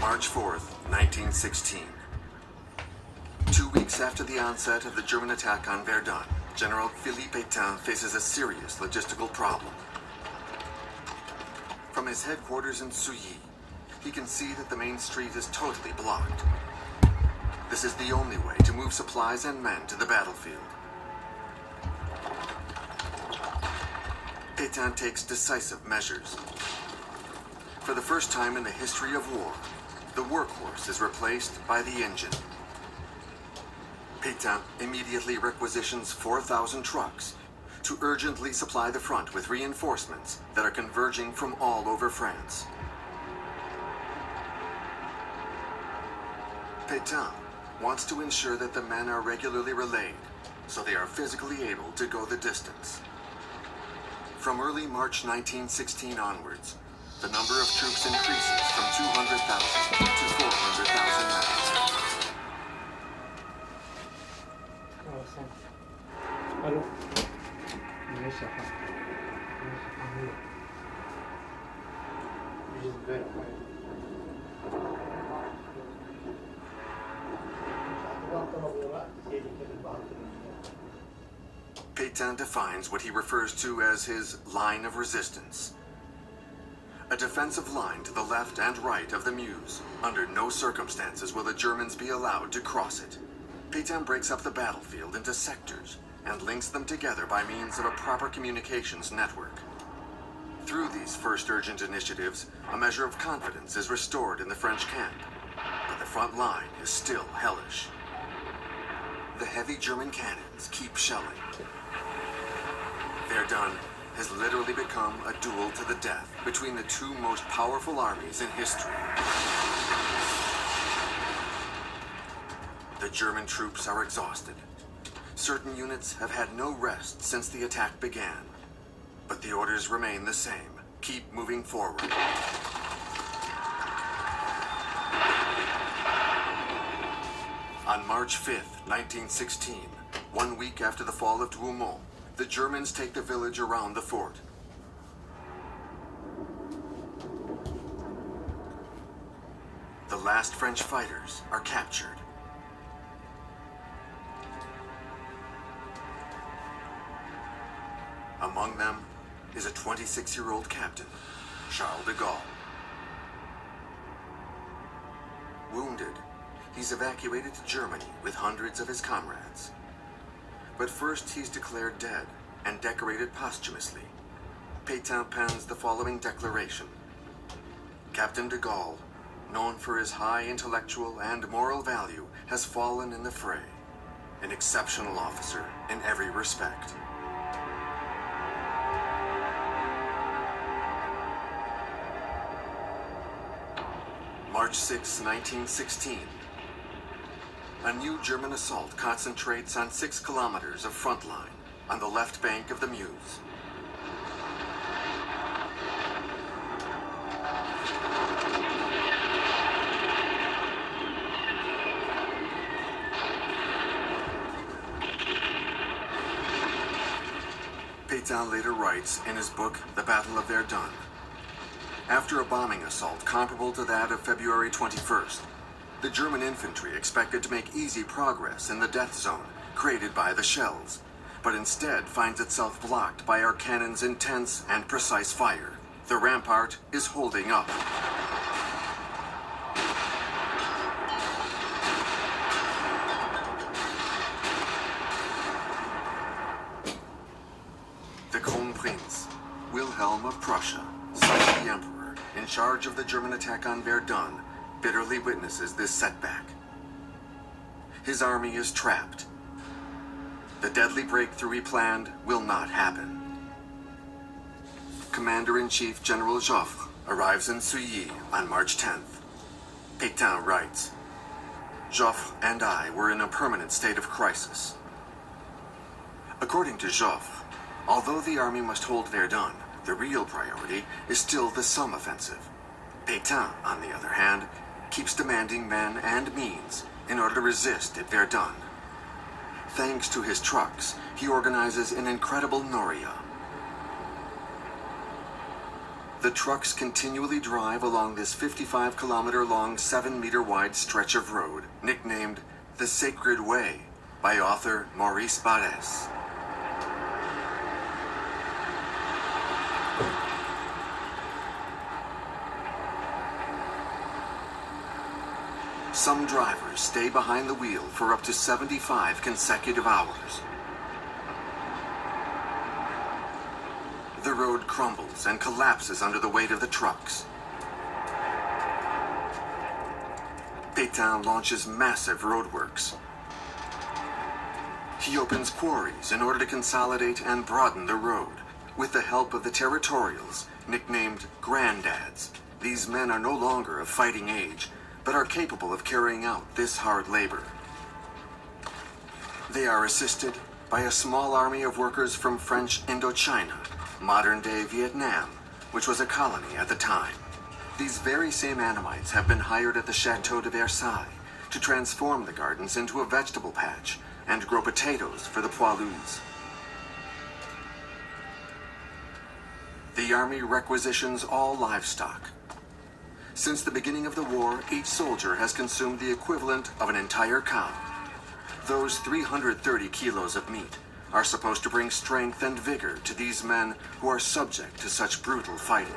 March 4th, 1916. 2 weeks after the onset of the German attack on Verdun, General Philippe Pétain faces a serious logistical problem. From his headquarters in Souilly, he can see that the main street is totally blocked. This is the only way to move supplies and men to the battlefield. Pétain takes decisive measures. For the first time in the history of war, the workhorse is replaced by the engine. Pétain immediately requisitions 4,000 trucks to urgently supply the front with reinforcements that are converging from all over France. Pétain wants to ensure that the men are regularly relayed, so they are physically able to go the distance. From early March 1916 onwards, the number of troops increases from 200,000 to 400,000 men. Allô. Pétain defines what he refers to as his line of resistance. A defensive line to the left and right of the Meuse. Under no circumstances will the Germans be allowed to cross it. Pétain breaks up the battlefield into sectors and links them together by means of a proper communications network. Through these first urgent initiatives, a measure of confidence is restored in the French camp, but the front line is still hellish. The heavy German cannons keep shelling. Verdun has literally become a duel to the death between the two most powerful armies in history. The German troops are exhausted. Certain units have had no rest since the attack began, but the orders remain the same. Keep moving forward. On March 5th, 1916, 1 week after the fall of Douaumont, the Germans take the village around the fort. The last French fighters are captured. Among them is a 26-year-old captain, Charles de Gaulle. Wounded, he's evacuated to Germany with hundreds of his comrades. But first he's declared dead and decorated posthumously. Pétain pens the following declaration. Captain de Gaulle, known for his high intellectual and moral value, has fallen in the fray. An exceptional officer in every respect. March 6, 1916. A new German assault concentrates on 6 kilometers of front line on the left bank of the Meuse. Pétain later writes in his book, The Battle of Verdun, after a bombing assault comparable to that of February 21st, the German infantry expected to make easy progress in the death zone created by the shells, but instead finds itself blocked by our cannons' intense and precise fire. The rampart is holding up. The Crown Prince, Wilhelm of Prussia, son of the Emperor, in charge of the German attack on Verdun, bitterly witnesses this setback. His army is trapped. The deadly breakthrough he planned will not happen. Commander-in-Chief General Joffre arrives in Souilly on March 10th. Pétain writes, Joffre and I were in a permanent state of crisis. According to Joffre, although the army must hold Verdun, the real priority is still the Somme offensive. Pétain, on the other hand, keeps demanding men and means in order to resist at Verdun. Thanks to his trucks, he organizes an incredible Noria. The trucks continually drive along this 55-kilometer-long, 7-meter-wide stretch of road, nicknamed the Sacred Way by author Maurice Barrès. Some drivers stay behind the wheel for up to 75 consecutive hours. The road crumbles and collapses under the weight of the trucks. Pétain launches massive roadworks. He opens quarries in order to consolidate and broaden the road. With the help of the territorials, nicknamed granddads, these men are no longer of fighting age, but are capable of carrying out this hard labor. They are assisted by a small army of workers from French Indochina, modern-day Vietnam, which was a colony at the time. These very same Annamites have been hired at the Chateau de Versailles to transform the gardens into a vegetable patch and grow potatoes for the poilus. The army requisitions all livestock. Since the beginning of the war, each soldier has consumed the equivalent of an entire cow. Those 330 kilos of meat are supposed to bring strength and vigor to these men who are subject to such brutal fighting.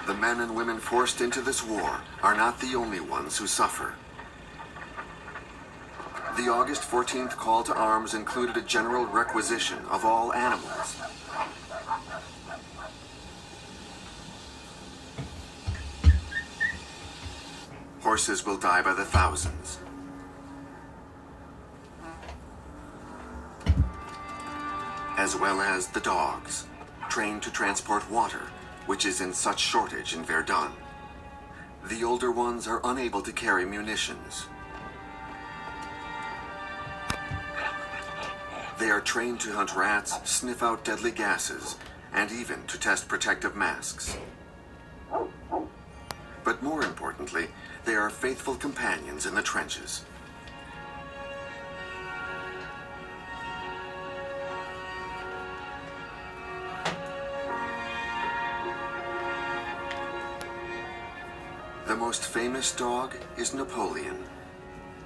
The men and women forced into this war are not the only ones who suffer. The August 14th call to arms included a general requisition of all animals. Horses will die by the thousands. As well as the dogs, trained to transport water, which is in such shortage in Verdun. The older ones are unable to carry munitions. They are trained to hunt rats, sniff out deadly gases, and even to test protective masks. But more importantly, they are faithful companions in the trenches. The most famous dog is Napoleon,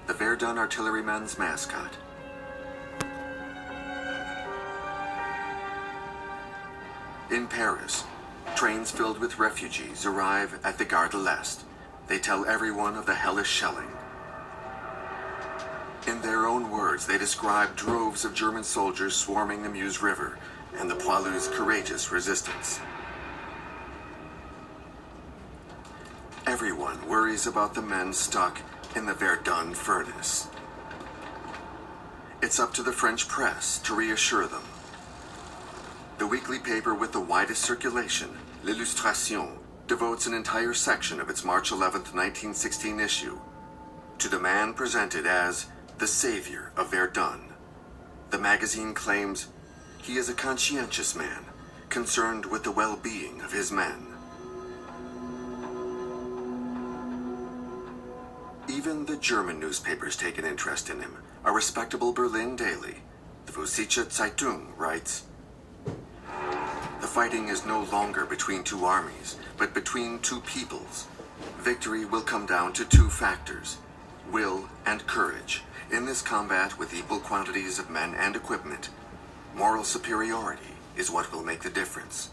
the Verdun artilleryman's mascot. In Paris, trains filled with refugees arrive at the Gare de l'Est. They tell everyone of the hellish shelling. In their own words, they describe droves of German soldiers swarming the Meuse River and the poilus' courageous resistance. Everyone worries about the men stuck in the Verdun furnace. It's up to the French press to reassure them. The weekly paper with the widest circulation, L'Illustration, devotes an entire section of its March 11, 1916 issue to the man presented as the savior of Verdun. The magazine claims he is a conscientious man, concerned with the well-being of his men. Even the German newspapers take an interest in him. A respectable Berlin daily, the Vossische Zeitung, writes, "The fighting is no longer between two armies, but between two peoples. Victory will come down to two factors, will and courage. In this combat with equal quantities of men and equipment, moral superiority is what will make the difference."